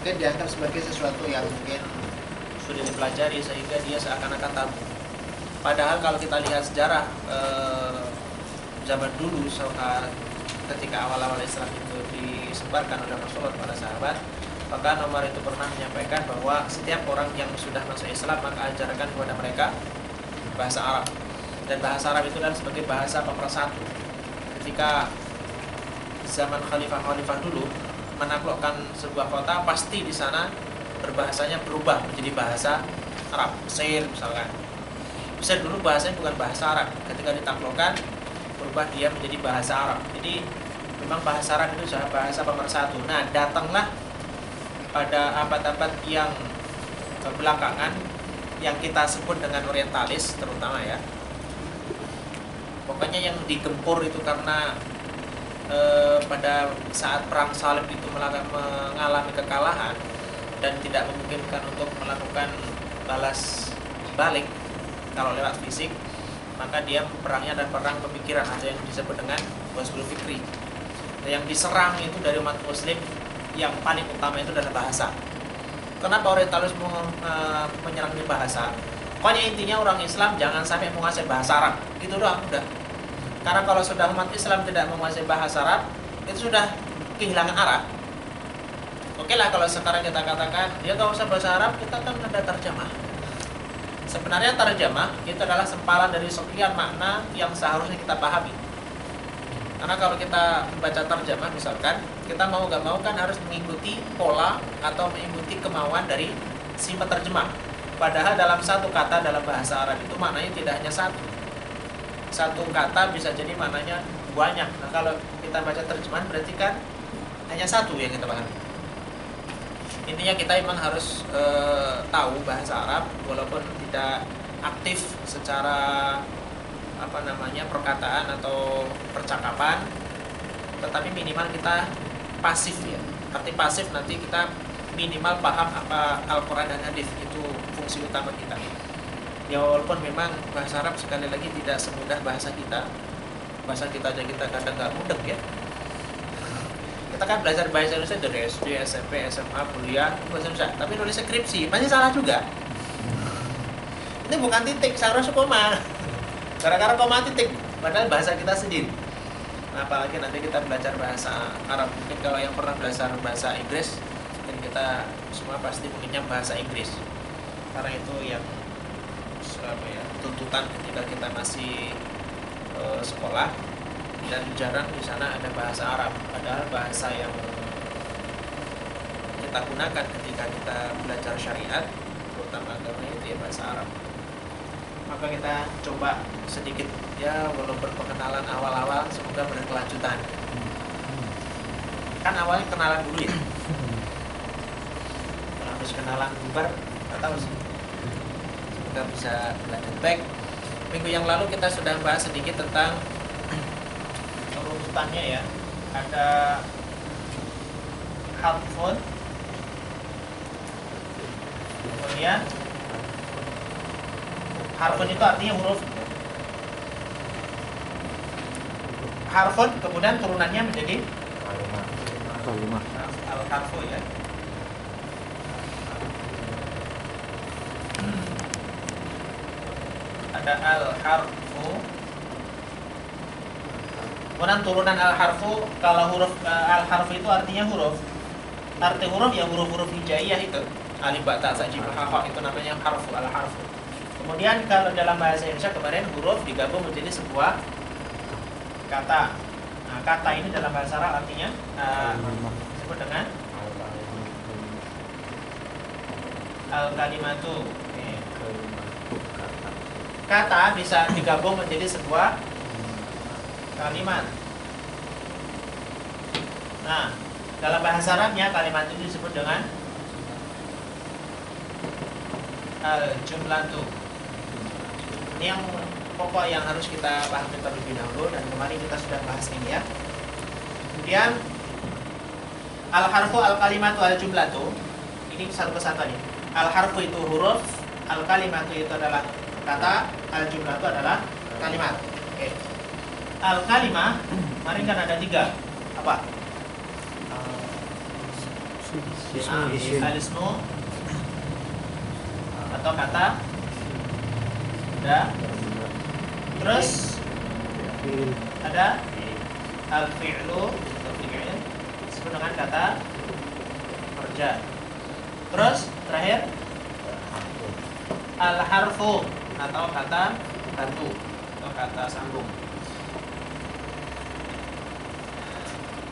mungkin dianggap sebagai sesuatu yang mungkin sudah dipelajari sehingga dia seakan-akan tabu. Padahal kalau kita lihat sejarah zaman dulu ketika awal-awal Islam itu disebarkan oleh Rasulullah kepada sahabat, maka Umar itu pernah menyampaikan bahwa setiap orang yang sudah masuk Islam maka ajarkan kepada mereka bahasa Arab. Dan bahasa Arab itu adalah sebagai bahasa pemersatu. Ketika zaman khalifah-khalifah dulu menaklukkan sebuah kota, pasti di sana berbahasanya berubah menjadi bahasa Arab. Mesir misalkan, Mesir dulu bahasanya bukan bahasa Arab, ketika ditaklukkan berubah dia menjadi bahasa Arab. Jadi memang bahasa Arab itu bahasa pemersatu. Nah, datanglah pada abad-abad yang belakangan yang kita sebut dengan orientalis terutama ya. Pokoknya yang digempur itu karena pada saat perang salib itu mengalami kekalahan dan tidak memungkinkan untuk melakukan balas balik kalau lewat fisik, maka dia perangnya adalah perang pemikiran atau yang disebut dengan Ghazwul Fikri. Yang diserang itu dari umat muslim yang paling utama itu adalah bahasa. Kenapa orientalis menyerang di bahasa? Pokoknya intinya orang Islam jangan sampai menguasai bahasa Arab, gitu doang udah. Karena kalau sudah umat Islam tidak menguasai bahasa Arab, itu sudah kehilangan arah. Oke lah kalau sekarang kita katakan dia nggak usah bahasa Arab, kita kan ada terjemah. Sebenarnya terjemah itu adalah sempalan dari sekian makna yang seharusnya kita pahami. Karena kalau kita membaca terjemah misalkan, kita mau nggak mau kan harus mengikuti pola atau mengikuti kemauan dari si penerjemah. Padahal dalam satu kata dalam bahasa Arab itu maknanya tidak hanya satu. Satu kata bisa jadi maknanya banyak. Nah kalau kita baca terjemahan berarti kan hanya satu yang kita pahami. Intinya kita memang harus tahu bahasa Arab walaupun tidak aktif secara perkataan atau percakapan, tetapi minimal kita pasif ya. Arti pasif nanti kita minimal paham apa Al-Quran dan Hadis, itu fungsi utama kita. Ya walaupun memang bahasa Arab sekali lagi tidak semudah bahasa kita. Bahasa kita aja kita kadang nggak mudah ya. Kita kan belajar bahasa Indonesia dari SD, SMP, SMA, kuliah, bahasa Indonesia. Tapi nulis skripsi masih salah juga. Ini bukan titik, seharusnya koma. Gara-gara koma titik, padahal bahasa kita sendiri. Nah, apalagi nanti kita belajar bahasa Arab. Mungkin kalau yang pernah belajar bahasa Inggris, mungkin kita semua pasti punya bahasa Inggris. Karena itu yang tuntutan ketika kita masih sekolah, dan jarang di sana ada bahasa Arab. Padahal bahasa yang kita gunakan ketika kita belajar syariat, terutama agama itu ya bahasa Arab. Maka kita coba sedikit ya, walaupun perkenalan awal-awal semoga berkelanjutan. Kan awalnya kenalan dulu ya. Kalau harus kenalan bubar, nggak tahu sih. Semoga bisa lanjut. Baik, minggu yang lalu kita sudah bahas sedikit tentang urutannya ya. Ada harfun, kemudian harfun itu artinya huruf. Harfun kemudian turunannya menjadi kalimat. Al-harfu ya. Ada al-harfu. Kemudian turunan al-harfu, kalau huruf al-harfu itu artinya huruf. Arti huruf ya huruf-huruf hijaiyah itu. Alif, ba, ta, sa, jim, ha, ha, itu namanya harfu, al-harfu. Kemudian kalau dalam bahasa Indonesia kemarin huruf digabung menjadi sebuah kata. Nah, kata ini dalam bahasa Arab artinya disebut dengan al-kalimatu. Kata bisa digabung menjadi sebuah kalimat. Nah, dalam bahasa Arabnya kalimat itu disebut dengan al-jumlatu. Ini yang pokok yang harus kita pahami terlebih dahulu, dan kemarin kita sudah bahas ini ya. Kemudian al-harfu, al-kalimatu, al-jumlatu. Ini satu kesatuan ya. Al-harfu itu huruf, al-kalimatu itu adalah kata, al-jumlatu adalah kalimat. Oke. Al-kalimah, kemarin kan ada 3. Apa? Al-ismu atau kata benda. Terus ada al-fi'lu atau fi'il disebut dengan kata kerja. Terus terakhir al-harfu atau kata bantu atau kata sambung.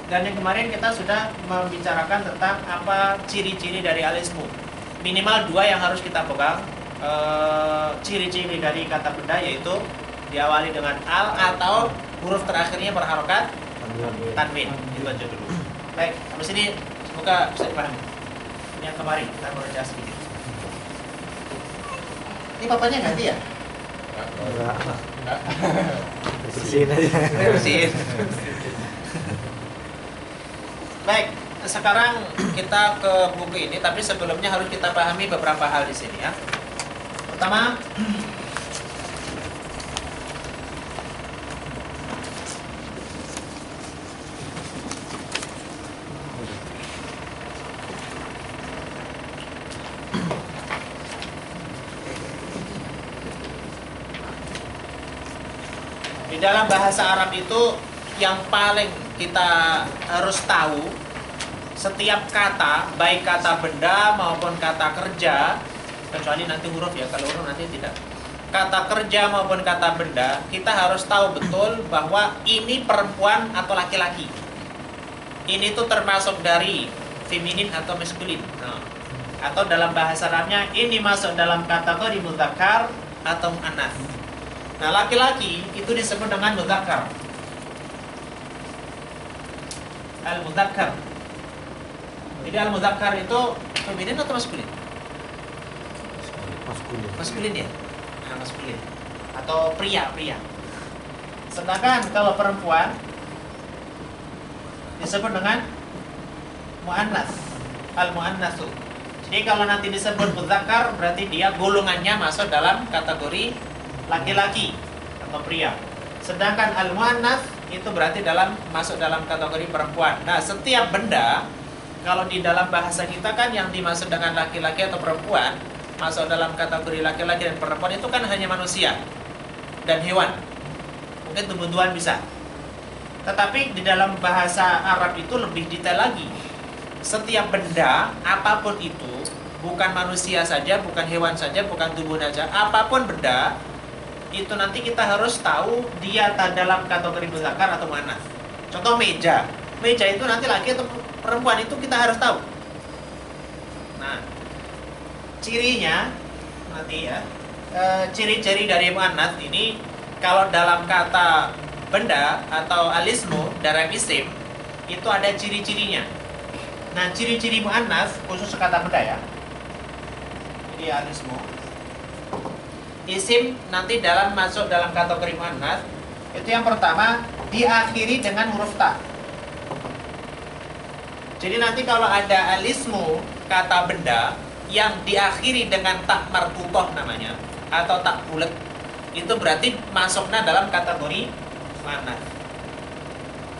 Dan yang kemarin kita sudah membicarakan tentang apa ciri-ciri dari al-ismu. Minimal 2 yang harus kita pegang. Ciri-ciri dari kata benda yaitu diawali dengan al atau huruf terakhirnya berharokat tanwin. Itu aja dulu. Baik, habis ini semoga bisa dipahami. Yang kemarin kita bekerja sedikit. Ini papanya ganti ya? Enggak. Bersihin aja. Bersihin. Baik, sekarang kita ke buku ini, tapi sebelumnya harus kita pahami beberapa hal di sini ya. Pertama, di dalam bahasa Arab itu yang paling kita harus tahu, setiap kata, baik kata benda maupun kata kerja, kecuali nanti huruf ya, kalau huruf nanti tidak. Kata kerja maupun kata benda, kita harus tahu betul bahwa ini perempuan atau laki-laki. Ini tuh termasuk dari feminin atau maskulin. Nah, atau dalam bahasa Arabnya ini masuk dalam kategori mudzakkar atau muannats. Nah, laki-laki itu disebut dengan mudzakkar. Al-mudzakkar. Jadi al-mudzakkar itu feminin atau maskulin? Maskulin. Maskulin ya? Nah, maskulin. Atau pria. Sedangkan kalau perempuan disebut dengan muannats. Al-muannatsu. Jadi kalau nanti disebut mudzakkar berarti dia golongannya masuk dalam kategori laki-laki atau pria. Sedangkan al-muannats itu berarti masuk dalam kategori perempuan. Nah, setiap benda kalau di dalam bahasa kita kan yang dimaksud dengan laki-laki atau perempuan masuk dalam kategori laki-laki dan perempuan itu kan hanya manusia dan hewan. Mungkin tumbuh-tumbuhan bisa. Tetapi di dalam bahasa Arab itu lebih detail lagi. Setiap benda, apapun itu, bukan manusia saja, bukan hewan saja, bukan tumbuhan saja, apapun benda, itu nanti kita harus tahu dia dalam kategori mudzakkar atau muannats. Contoh meja. Meja itu nanti laki atau perempuan itu kita harus tahu. Nah, cirinya nanti ya, ciri-ciri dari muannats ini kalau dalam kata benda atau alismu dalam isim itu ada ciri-cirinya. Nah, ciri-ciri muannats khusus kata benda ya. Jadi alismu isim nanti masuk dalam kategori muannats itu yang pertama diakhiri dengan huruf ta. Jadi nanti kalau ada alismu kata benda yang diakhiri dengan tak marbutoh namanya atau tak bulat, itu berarti masuknya dalam kategori muannats.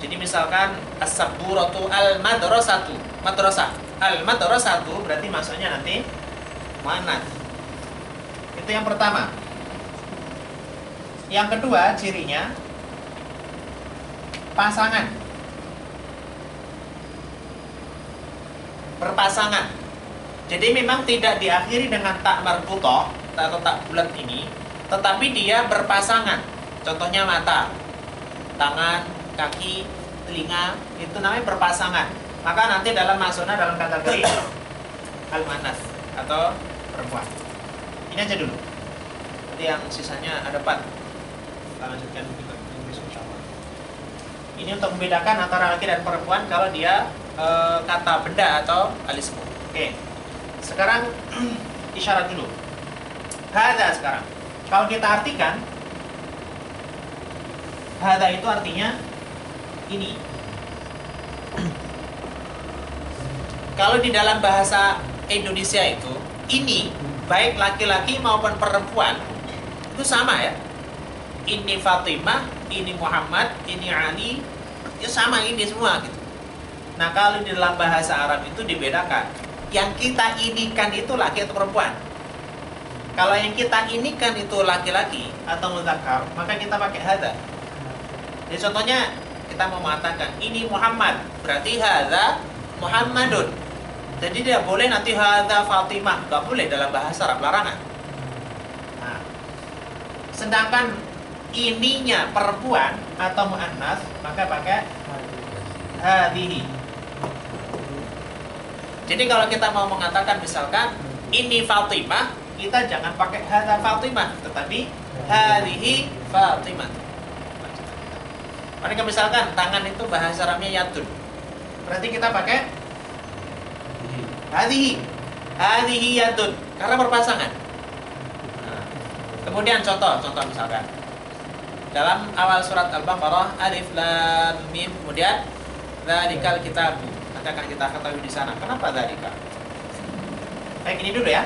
Jadi misalkan as-saburatu al-madrasatu, madrasah. Al-madrasatu berarti masuknya nanti muannats. Itu yang pertama. Yang kedua cirinya pasangan. Berpasangan. Jadi memang tidak diakhiri dengan tak marbutoh atau tak bulat ini, tetapi dia berpasangan. Contohnya mata, tangan, kaki, telinga, itu namanya berpasangan. Maka nanti masuknya dalam kategori al-muannats atau perempuan. Ini aja dulu. Nanti yang sisanya ada 4. Kita lanjutkan kita Inggris utama. Ini untuk membedakan antara laki dan perempuan kalau dia kata benda atau alismu. Oke. Sekarang isyarat dulu. Hada sekarang. Kalau kita artikan, hada itu artinya ini. Kalau di dalam bahasa Indonesia itu, ini baik laki-laki maupun perempuan itu sama ya. Ini Fatimah, ini Muhammad, ini Ali, itu sama ini semua gitu. Nah, kalau di dalam bahasa Arab itu dibedakan. Yang kita inikan itu laki atau perempuan. Kalau yang kita inikan itu laki-laki atau muzakkar, maka kita pakai hadza. Jadi contohnya kita mau mengatakan ini Muhammad, berarti hadza Muhammadun. Jadi tidak boleh nanti hadza Fatimah, nggak boleh dalam bahasa Arab, larangan. Nah, sedangkan ininya perempuan atau muannas, maka pakai hadhihi. Jadi kalau kita mau mengatakan misalkan ini Fatimah, kita jangan pakai hadza Fatimah, tetapi hadhihi Fatimah. Mereka misalkan tangan itu bahasa Arabnya yadun, berarti kita pakai hadhihi yadun karena berpasangan. Nah, kemudian contoh misalkan dalam awal surat Al-Baqarah alif lam mim, kemudian dzalikal kitab, nanti akan kita ketahui di sana kenapa dzalika. Baik, ini dulu ya.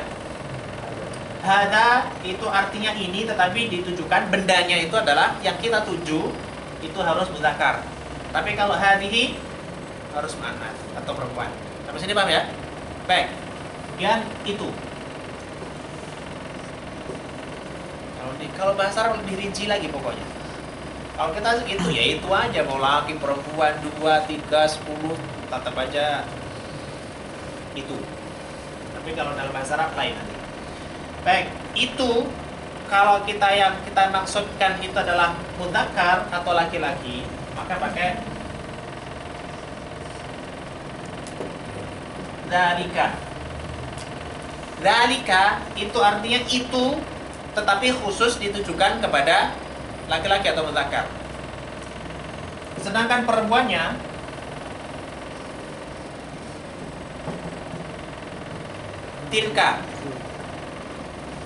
Hadza itu artinya ini, tetapi ditujukan bendanya itu adalah yang kita tuju itu harus muzakkar. Tapi kalau hadhihi harus muannas atau perempuan. Sampai sini paham ya? Baik. Kemudian itu. Kalau bahasa Arab lebih rinci lagi pokoknya. Kalau kita itu ya itu aja, mau laki perempuan 2, 3, 10 tetap aja itu. Tapi kalau dalam bahasa Arab lain nanti. Baik, itu kalau yang kita maksudkan itu adalah mudzakkar atau laki-laki, maka pakai dzalika. Dzalika itu artinya itu, tetapi khusus ditujukan kepada laki-laki atau mudzakkar. Sedangkan perempuannya tilka.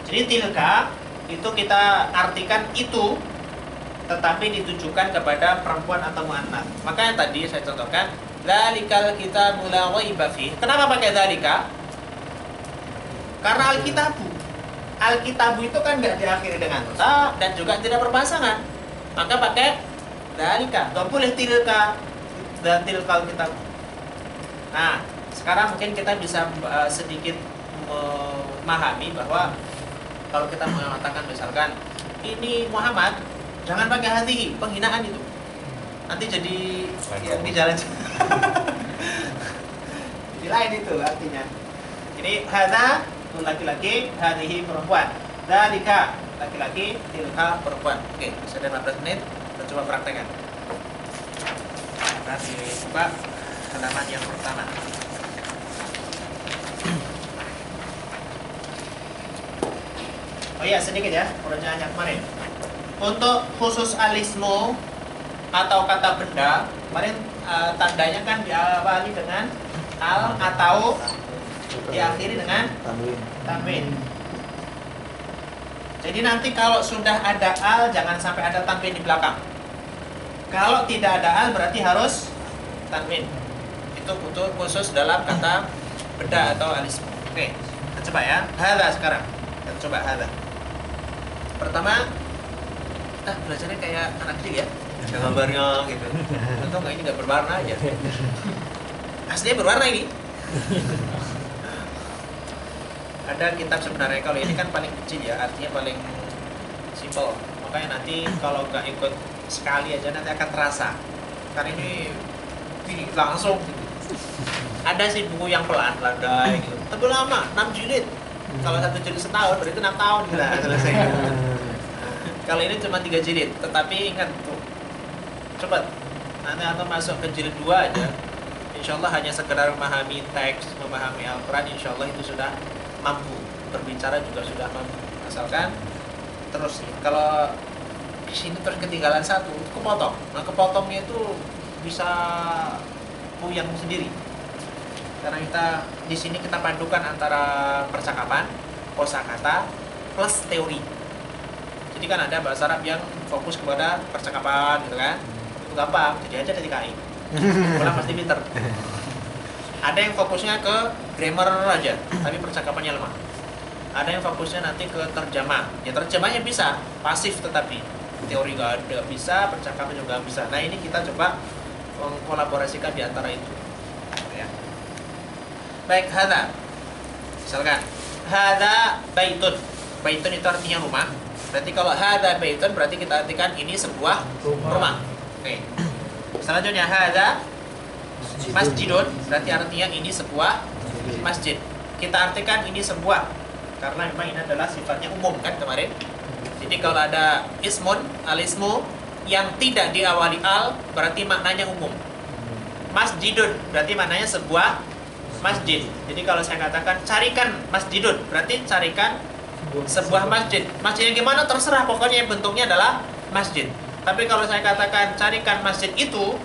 Jadi tilka itu kita artikan itu, tetapi ditujukan kepada perempuan atau muannas. Maka yang tadi saya contohkan, dzalikal kitabu la raiba fih. Kenapa pakai dzalika? Karena Alkitabu itu kan nggak diakhiri dengan ta dan juga tidak berpasangan. Maka pakai dzalika. Nggak boleh tilka dan tilkal kitab. Nah, sekarang mungkin kita bisa sedikit memahami bahwa kalau kita mengatakan misalkan ini Muhammad, jangan pakai hati, penghinaan itu. Nanti jadi yang di jalan. Jadi lain itu artinya. Ini hadza laki-laki, hadhihi perempuan. Dzalika laki-laki, tilka perempuan. Oke, sudah 15 menit. Kita coba praktekkan. Kita coba halaman yang pertama. Oh iya, sedikit ya, pekerjaannya kemarin. Untuk khusus alismu atau kata benda, kemarin tandanya kan diawali dengan al atau diakhiri dengan tanwin. Jadi nanti kalau sudah ada al, jangan sampai ada tanwin di belakang. Kalau tidak ada al, berarti harus tanwin. Itu butuh khusus dalam kata benda atau alismu. Oke, kita coba ya. Hadza sekarang. Kita coba hadza. Pertama, belajarnya kayak anak kecil ya, ada gambarnya gitu. Atau nggak, ini nggak berwarna aja. Aslinya berwarna ini. Ada kitab sebenarnya, kalau ini kan paling kecil ya, artinya paling simple. Makanya nanti kalau nggak ikut sekali aja nanti akan terasa. Karena ini langsung gitu. Ada sih buku yang pelan, landai gitu. Tapi lama, 6 jilid. Kalau 1 jilid setahun, berarti 6 tahun gitu. Nah, selesai. Kalau ini cuma 3 jilid, tetapi ingat tuh, cepat. Nanti atau masuk ke jilid 2 aja. Insya Allah hanya sekedar memahami teks, memahami Al-Quran, insya Allah itu sudah mampu. Berbicara juga sudah mampu. Asalkan terus, kalau di sini terus ketinggalan satu, kepotong. Nah, kepotongnya itu bisa puyeng sendiri. Karena kita di sini kita padukan antara percakapan, kosakata plus teori. Jadi kan ada bahasa Arab yang fokus kepada percakapan gitu kan. Itu gampang, jadi aja dari KI. Orang pasti pinter. Ada yang fokusnya ke grammar aja, tapi percakapannya lemah. Ada yang fokusnya nanti ke terjemah. Ya terjemahnya bisa, pasif tetapi teori nggak ada, bisa, percakapan juga bisa. Nah ini kita coba mengkolaborasikan di antara itu. Baik, hadza. Misalkan hadza baitun. Baitun itu artinya rumah. Berarti kalau hadza baitun berarti kita artikan ini sebuah rumah. Oke. Selanjutnya hadza masjidun berarti artinya ini sebuah masjid. Kita artikan ini sebuah karena memang ini adalah sifatnya umum kan kemarin. Jadi kalau ada ismun, al-ismu yang tidak diawali al berarti maknanya umum. Masjidun berarti maknanya sebuah masjid. Jadi kalau saya katakan carikan masjidun berarti carikan sebuah masjid. Masjidnya gimana terserah, pokoknya bentuknya adalah masjid. Tapi kalau saya katakan carikan masjid itu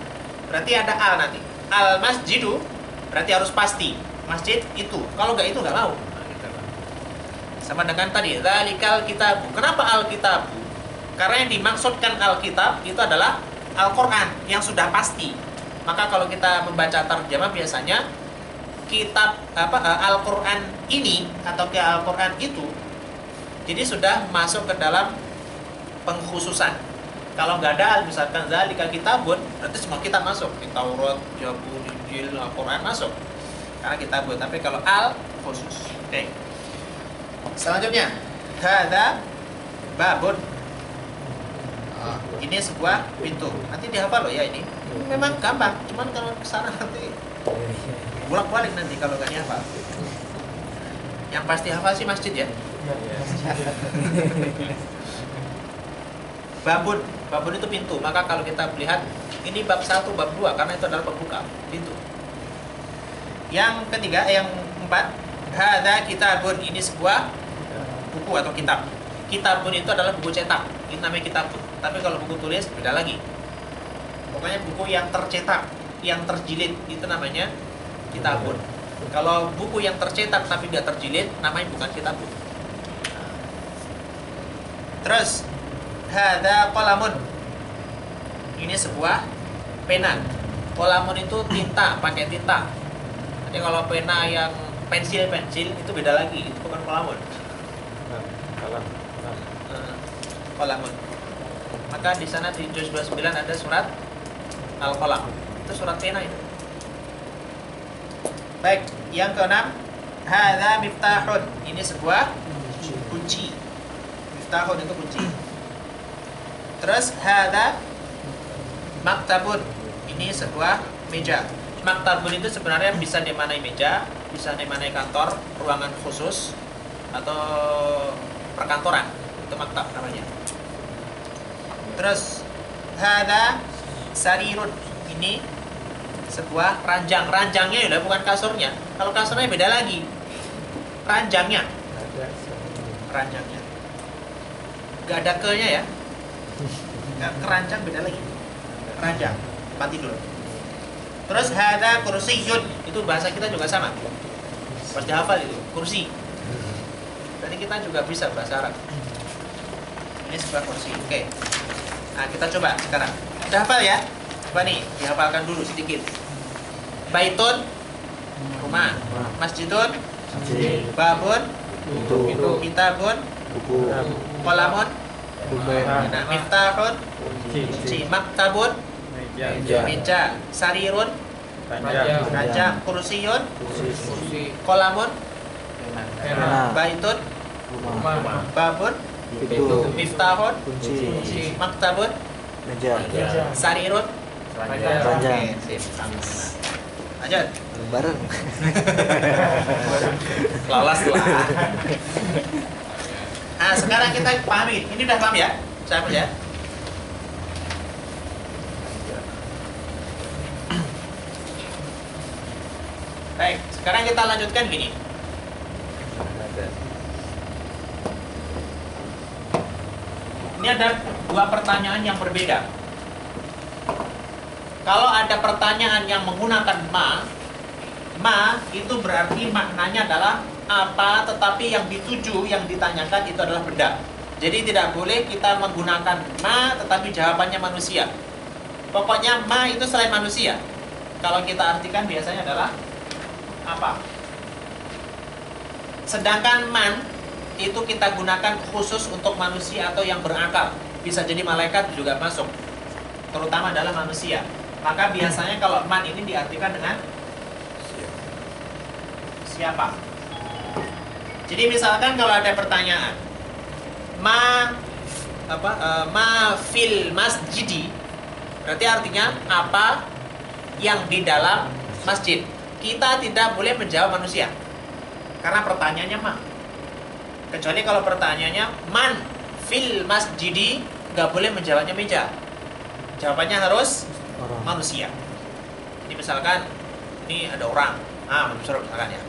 berarti ada al nanti. Al masjidu berarti harus pasti masjid itu. Kalau nggak itu nggak mau. Sama dengan tadi dzalikal kitabu. Kenapa al-kitabu? Karena yang dimaksudkan al-kitab itu adalah Al-Qur'an yang sudah pasti. Maka kalau kita membaca terjemah biasanya kitab Al-Qur'an ini atau ke Al-Qur'an itu jadi sudah masuk ke dalam pengkhususan. Kalau nggak ada misalkan dzalika kitabun berarti semua kitab masuk. Taurat, Zabur, Injil, Al-Qur'an masuk. Karena kitabun. Tapi kalau al khusus. Oke. Selanjutnya hadza babun. Ini sebuah pintu. Nanti dihafal loh ya ini. Memang gampang, cuman kalau kesana nanti bolak-balik nanti kalau nggak dihafal. Yang pasti hafal sih masjid ya. Babun, babun itu pintu. Maka kalau kita lihat ini bab 1, bab 2 karena itu adalah pembuka pintu. Yang ketiga, yang keempat, hadza kitabun, ini sebuah buku atau kitab. Kitabun itu adalah buku cetak. Ini namanya kitabun. Tapi kalau buku tulis beda lagi. Pokoknya buku yang tercetak, yang terjilid itu namanya kitabun. Kalau buku yang tercetak tapi tidak terjilid namanya bukan kitabun. Terus hadza qalamun. Ini sebuah pena. Qalamun itu tinta, pakai tinta. Jadi kalau pena yang pensil itu beda lagi, itu bukan qalamun. Qalamun. Maka di sana di juz 29 ada surat Al-Qalam. Itu surat pena itu. Baik, yang keenam, hadza miftahun. Ini sebuah kunci. Miftahun itu kunci. Terus hadza maktabun. Ini sebuah meja. Maktabun itu sebenarnya bisa dimaknai meja, bisa dimaknai kantor, ruangan khusus atau perkantoran. Itu maktab namanya. Terus hadza sarirun. Ini sebuah ranjang. Ranjangnya ya bukan kasurnya. Kalau kasurnya beda lagi. Ranjangnya. Ranjangnya. Gak ada ke-nya ya. Gak keranjang beda lagi. Ranjang, tempat tidur. Terus hadza kursiyun. Itu bahasa kita juga sama. Pasti hafal itu, kursi. Jadi kita juga bisa bahasa Arab. Ini sebuah kursi. Oke. Nah, kita coba sekarang. Udah hafal ya? Coba nih, dihafalkan dulu sedikit. Baitun, rumah. Masjidun, babun, pintu. Kitabun, buku. qalamun, Nah, miftahun, kunci. Maktabun, meja. Sarirun, ranjang. Kursiyun, qalamun, baitun, rumah. babun, Pintu. miftahun, Kunci. maktabun, Meja. sarirun, Ranjang. Oke, sip. Lanjut. Bareng. Lolos lah. Nah, sekarang kita pahami. Ini udah paham ya? Saya ya. Baik, sekarang kita lanjutkan gini. Ini ada dua pertanyaan yang berbeda. Kalau ada pertanyaan yang menggunakan ma itu berarti maknanya adalah apa, tetapi yang dituju, yang ditanyakan itu adalah benda. Jadi tidak boleh kita menggunakan ma tetapi jawabannya manusia. Pokoknya ma itu selain manusia. Kalau kita artikan biasanya adalah apa. Sedangkan man itu kita gunakan khusus untuk manusia atau yang berakal. Bisa jadi malaikat juga masuk. Terutama adalah manusia. Maka biasanya kalau man ini diartikan dengan siapa. Jadi misalkan kalau ada pertanyaan, ma fil masjidi, berarti artinya apa yang di dalam masjid. Kita tidak boleh menjawab manusia karena pertanyaannya ma. Kecuali kalau pertanyaannya man fil masjidi, nggak boleh menjawabnya meja. Jawabannya harus manusia. Jadi misalkan ini ada orang, manusia misalkan ya.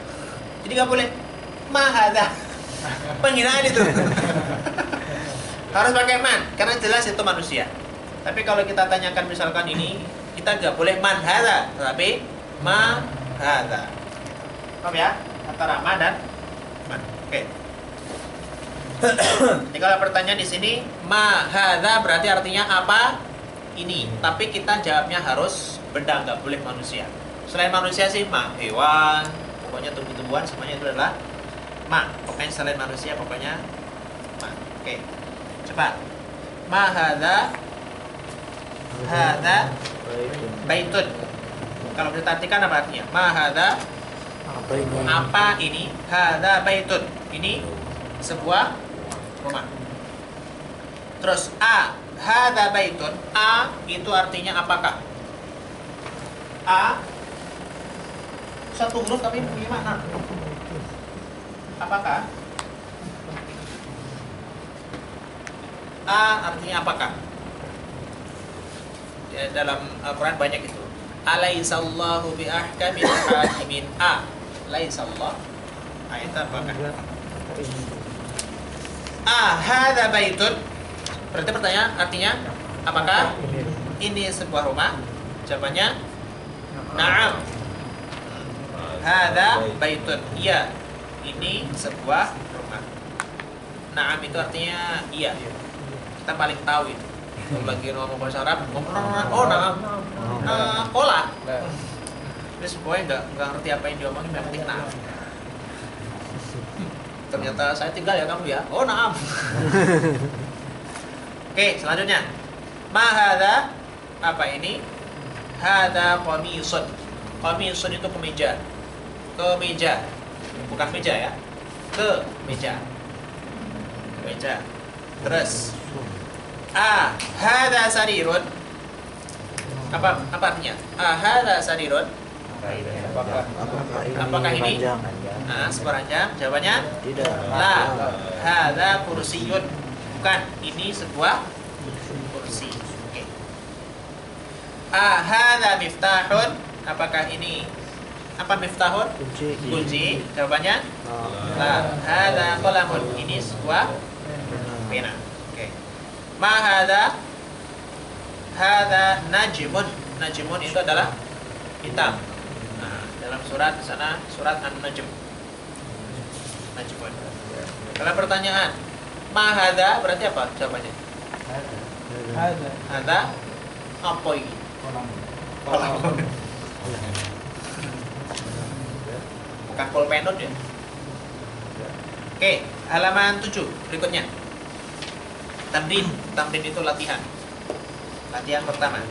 Jadi nggak boleh mahada, penghinaan itu. Harus pakai man, karena jelas itu manusia. Tapi kalau kita tanyakan misalkan ini, kita nggak boleh man hada, tapi ma hada. Paham ya? Antara ma dan man. Oke. Jadi kalau pertanyaan di sini ma hada berarti artinya apa ini. Tapi kita jawabnya harus benda, nggak boleh manusia. Selain manusia sih ma, hewan, pokoknya tumbuh-tumbuhan semuanya itu adalah ma. Pokoknya selain manusia pokoknya ma. Oke. Cepat. Ma hadza baitun. Kalau kita artikan apa artinya? Ma hadza apa ini? Hadza baitun. Ini sebuah rumah. Terus hadza baitun. Itu artinya apakah? Satu huruf tapi punya makna. Apakah? Artinya apakah? Ya, dalam Al-Quran banyak itu. Alaihissallahu biahkamil hakimin. Alaihissallah. Itu apakah? Hadza baitun. Berarti pertanyaan artinya apakah ini sebuah rumah? Jawabannya na'am. Hadza baitun. Iya, ini sebuah rumah. Na'am itu artinya iya. Kita paling tahu itu. Kalau lagi ngomong bahasa Arab, ngomong na'am. Olah. Terus pokoknya nggak ngerti apa yang diomongin, yang penting na'am. Ternyata saya tinggal ya kamu ya. Oh na'am. Oke, selanjutnya. Ma hadza, apa ini? Hadza qamisun. Qamisun itu kemeja. Kemeja. Bukan meja ya. Kemeja. Kemeja. Terus hadza sarirun. Apa artinya? Hadza sarirun. Apakah ini? Seperanjang. Jawabannya Tidak. la. Hadza kursiyun. Bukan, ini sebuah kursi. Oke. Hadza miftahun. Apakah ini apa miftahun? Kunci. Jawabannya la. Hadza qalamun. Ini sebuah pena. Oke. Ma hadza? Hadza najmun. Najmun itu adalah hitam. Nah, dalam surat di sana surat An-Najm. Najmun. Kalau pertanyaan ma hadza berarti apa jawabannya? Hadza apa ini? Kolam. Bukan pulpenut ya. Oke, halaman 7 berikutnya. Tamrin itu latihan. Latihan pertama.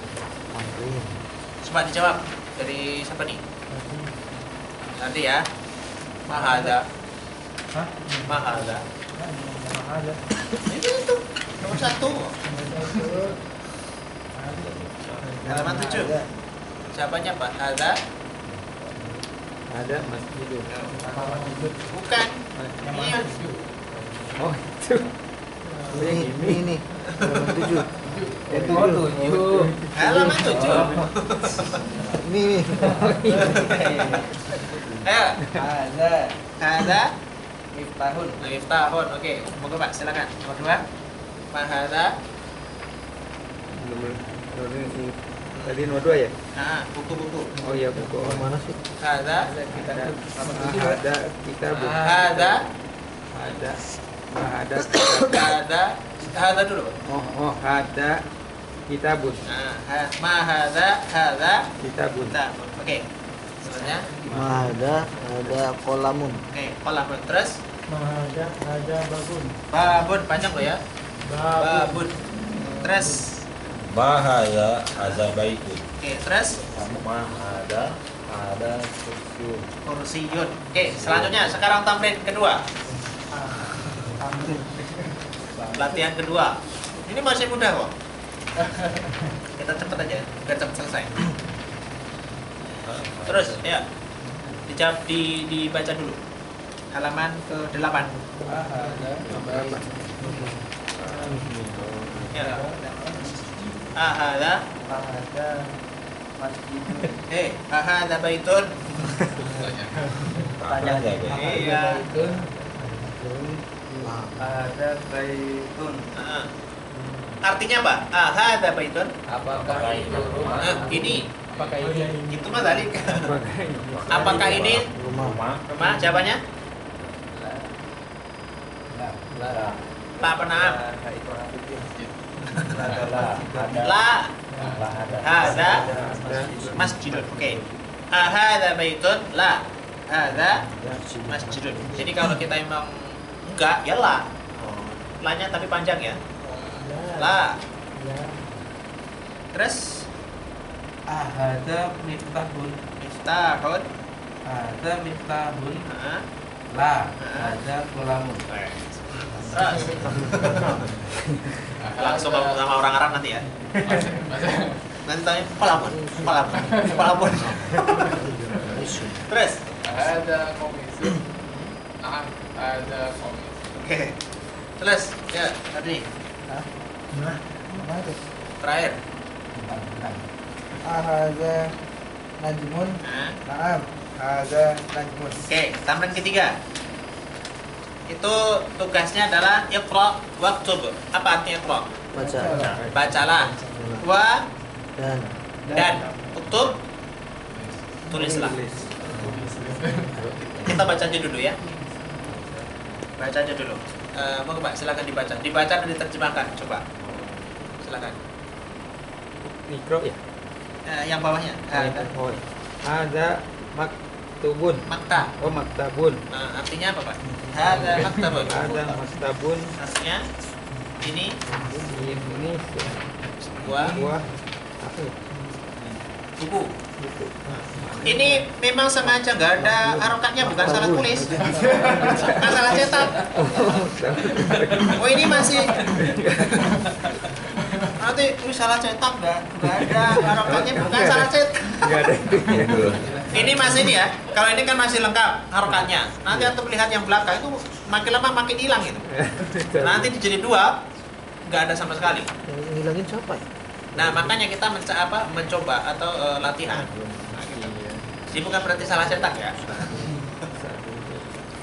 Coba dijawab dari siapa nih? Nanti ya. Ma hadza. Ma hadza. Itu nomor 1. Halaman 7. Jawabannya apa? Hadza. Ada masjid. Bukan. Ini Oh itu. Ini. Halaman 7. halaman 7. Ini. Ayo. Hadza Miftahun. miftahun. Oke, monggo Pak, silakan. Nomor 2. Ma hadza. Tadi nomor 2 ya? Buku-buku. Oh iya buku. Oh, mana sih? Hadza. Ada kitabun. Hadza. Hadza dulu. Pak. Oh ada kitabun. Ma hadza Kitabun. Oke. Selanjutnya. Ada kolamun. Oke, kolam terus. Ada babun. Babun panjang loh ya. Babun. Terus. Bahaya azabaitun. Oke, terus. Mahada Ada kursiun. Kursiyun. Oke, selanjutnya sekarang tamrin kedua. Latihan kedua. Ini masih mudah kok. Kita cepet aja, biar cepet selesai. Terus, ya. Dijawab, dibaca dulu. Halaman ke-8. Ya. Ahada. Ahada baitun. Tanya Iya. ada baitun. Artinya apa? Ahada baitun. Apakah itu rumah? Ini. Apakah ini? Itu mah tadi. Apakah ini Rumah. rumah? Jawabannya? La. La apa naam? La. La. Hada masjidun. Oke. Ahada baitun? La. Hada masjidun. Jadi kalau kita emang enggak, ya la. La-nya tapi panjang ya. La. Terus Ada miftahun. miftahun. Ada miftahun. Nah, La. Ada kolamun. terus langsung ngomong sama orang Arab nanti ya. Nanti tanya pelamun. Terus, Ada komisi. Ada komisi. oke. Terus, ya tadi terakhir. Ada najmun. Nah, Naam. Ada najmun. oke, tambahan ketiga. Itu tugasnya adalah iqra waktub. Apa artinya iqra? Baca. Bacalah. Wa Dan dan uktub tulislah. Kita baca aja dulu ya. Baca aja dulu. Mau Pak, silakan dibaca. Dibaca dan diterjemahkan. Coba. Silakan. mikro ya. Yang bawahnya. Ada maktubun. Makta. Oh, maktabun. Artinya apa, Pak? Ada maktabun. Ada maktabun. Artinya ini Ini sebuah buah apa ya? buku. Ini memang sengaja nggak ada harokatnya, bukan salah tulis. Masalah cetak. Oh, ini masih nanti ini salah cetak, nggak ada harokatnya, bukan salah cetak. Enggak ada itu. Ini masih ini ya. Kalau ini kan masih lengkap harokatnya. Nanti untuk lihat yang belakang itu makin lama makin hilang gitu. Nanti dijadi dua, nggak ada sama sekali. Yang ngilangin siapa ya? Nah, makanya kita mencoba atau latihan. Nah, gitu. Jadi bukan berarti salah cetak ya.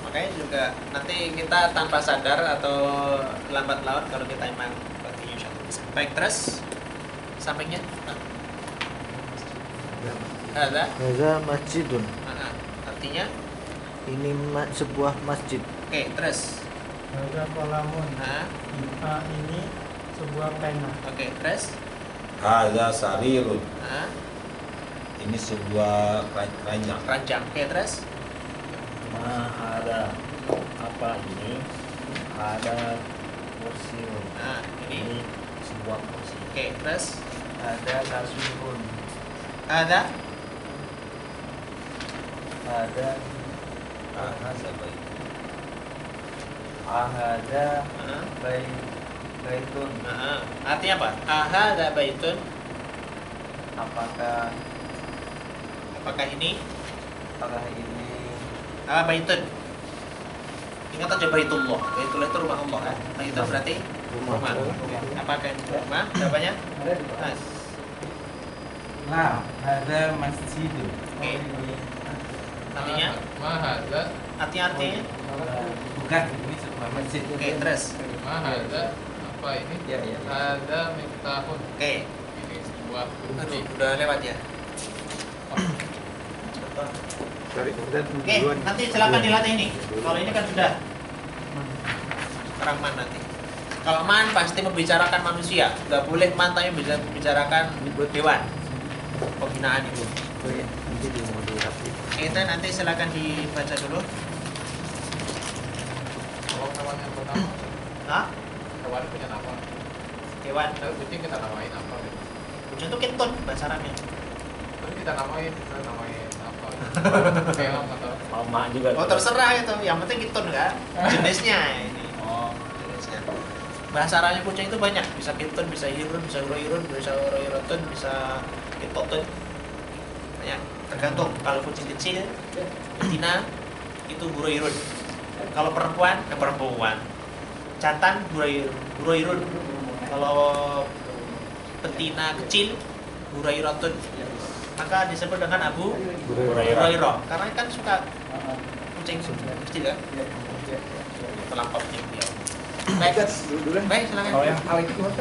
Makanya juga nanti kita tanpa sadar atau lambat laun kalau kita emang continue bisa. Baik, terus sampingnya ada. Ada masjidun. Artinya Ini sebuah masjid. oke, terus Ada kolamun. Ini sebuah pena. oke, terus Ada sarirun. ini Ini sebuah ranjang. ranjang. Oke, terus ada apa ini? Ada kursi. ini Sebuah kursi. oke, terus Ada kasurun. ada Ada Ahada baitun. artinya apa? Ahada baitun. Apakah Apakah ini baitun? Ingat aja baitullah. Baitullah itu rumah Allah kan? Baitun berarti rumah. Apakah ini rumah? Jawabannya? Mas. La. Ada masjidun. Oke. Artinya? Mahada. Artinya? Bukan, ini sebuah masjid. Oke, terus. Mahada. Apa ini? Ya, ya. Ada miftahun. Oke. Ini sebuah Aduh, kunci. udah lewat ya. Sorry, udah Oke, nanti silakan dilatih ini. Kalau ini kan sudah. Sekarang man nanti. Kalau man pasti membicarakan manusia, nggak boleh man tapi bisa membicarakan hewan. Pembinaan itu. Oh iya, nanti di mau dirapi. Kita nanti silakan dibaca dulu. Kalau hewan yang pertama, Hah? hewan punya nama. Hewan. Tapi kucing kita namain apa? Gitu. Kucing itu kentut bacarannya. Tapi kita namain apa? Film atau Lama juga. Oh terserah itu, yang penting kitun kan jenisnya ini. Oh, Jenisnya. Bahasa Arabnya kucing itu banyak, bisa kitun, bisa hirun, bisa uroirun, bisa uroirotun, bisa kitotun. Banyak, tergantung. Kalau kucing kecil, betina itu uroirun. Kalau perempuan, perempuan. Jantan uroirun. Kalau betina kecil, uroirotun. Maka disebut dengan Abu Hurairah karena kan suka kucing kecil kan terlampau kucing dia. Baik, silakan. kalau yang al itu gimana?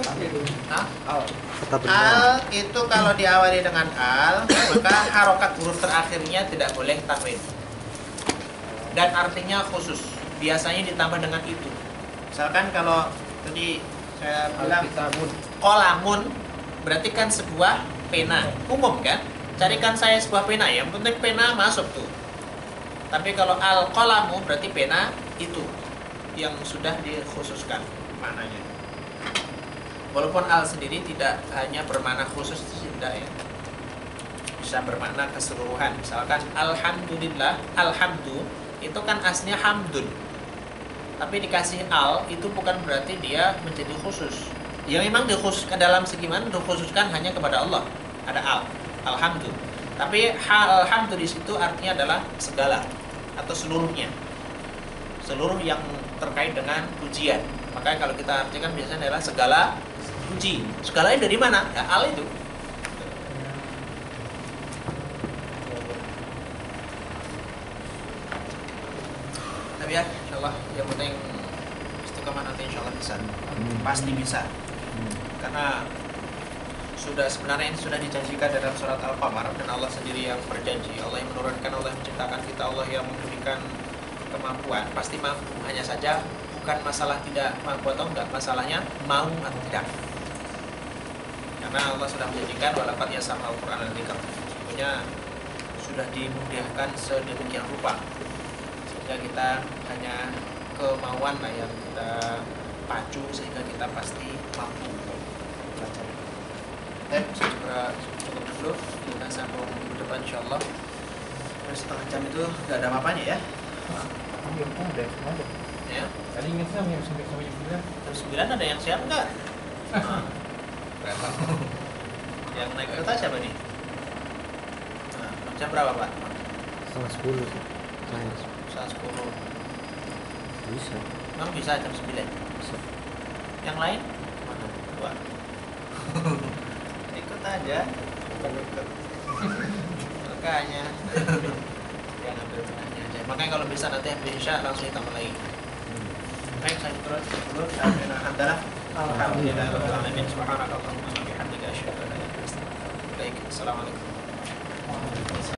Hah? Al. Kata benar. Al itu kalau diawali dengan al maka harokat huruf terakhirnya tidak boleh tanwin dan artinya khusus, biasanya ditambah dengan itu. Misalkan kalau tadi saya bilang Kitabun. kolamun berarti kan sebuah pena umum kan, carikan saya sebuah pena, yang penting pena masuk tuh. Tapi kalau al qalamu berarti pena itu yang sudah dikhususkan maknanya. Walaupun al sendiri tidak hanya bermakna khusus, tidak ya, bisa bermakna keseluruhan. Misalkan alhamdulillah, alhamdu itu kan aslinya hamdun, tapi dikasih al itu bukan berarti dia menjadi khusus. Ya memang dikhususkan dalam segi mana, dikhususkan hanya kepada Allah. Ada al, alhamdu. Tapi alhamdu di situ artinya adalah segala atau seluruhnya. Seluruh yang terkait dengan pujian. Makanya kalau kita artikan biasanya adalah segala puji. Segalanya dari mana? Ya, al itu. Tapi ya, insyaallah yang penting istiqomah nanti insyaallah bisa. Pasti bisa. Karena sebenarnya ini sudah dijanjikan dalam surat Al-Qamar, dan Allah sendiri yang berjanji. Allah yang menurunkan, Allah yang menciptakan kita, Allah yang memberikan kemampuan, pasti mampu. Hanya saja bukan masalah tidak mampu atau enggak, masalahnya mau atau tidak. Karena Allah sudah menjanjikan walaqad yassarnal Qur'ana lidzikr. Sesungguhnya sudah dimudahkan sedemikian rupa sehingga kita hanya kemauan lah yang kita pacu sehingga kita pasti mampu belajar. Saya cukup dulu, kita sambung minggu depan insyaallah. Terus setengah jam itu nggak ada apa-apanya ya. Ya. Tadi ingat sama yang sampai jam 9. Jam 9 ada yang siap nggak? Kereta. Yang naik kereta siapa nih? Nah, jam berapa Pak? 9:30 sih. Saya Saat 10. bisa. Memang bisa jam 9. Bisa. Yang lain? Mana? Dua. Ikut aja. Makanya yang ambil benahnya aja. Makanya kalau bisa nanti habis Isya langsung ditambah lagi. Baik, saya terus dulu. Alhamdulillah. Alhamdulillah. Alamin. Subhanakallahumma wa bihamdika asyhadu an la ilaha illa anta astaghfiruka wa atubu ilaik. Assalamualaikum.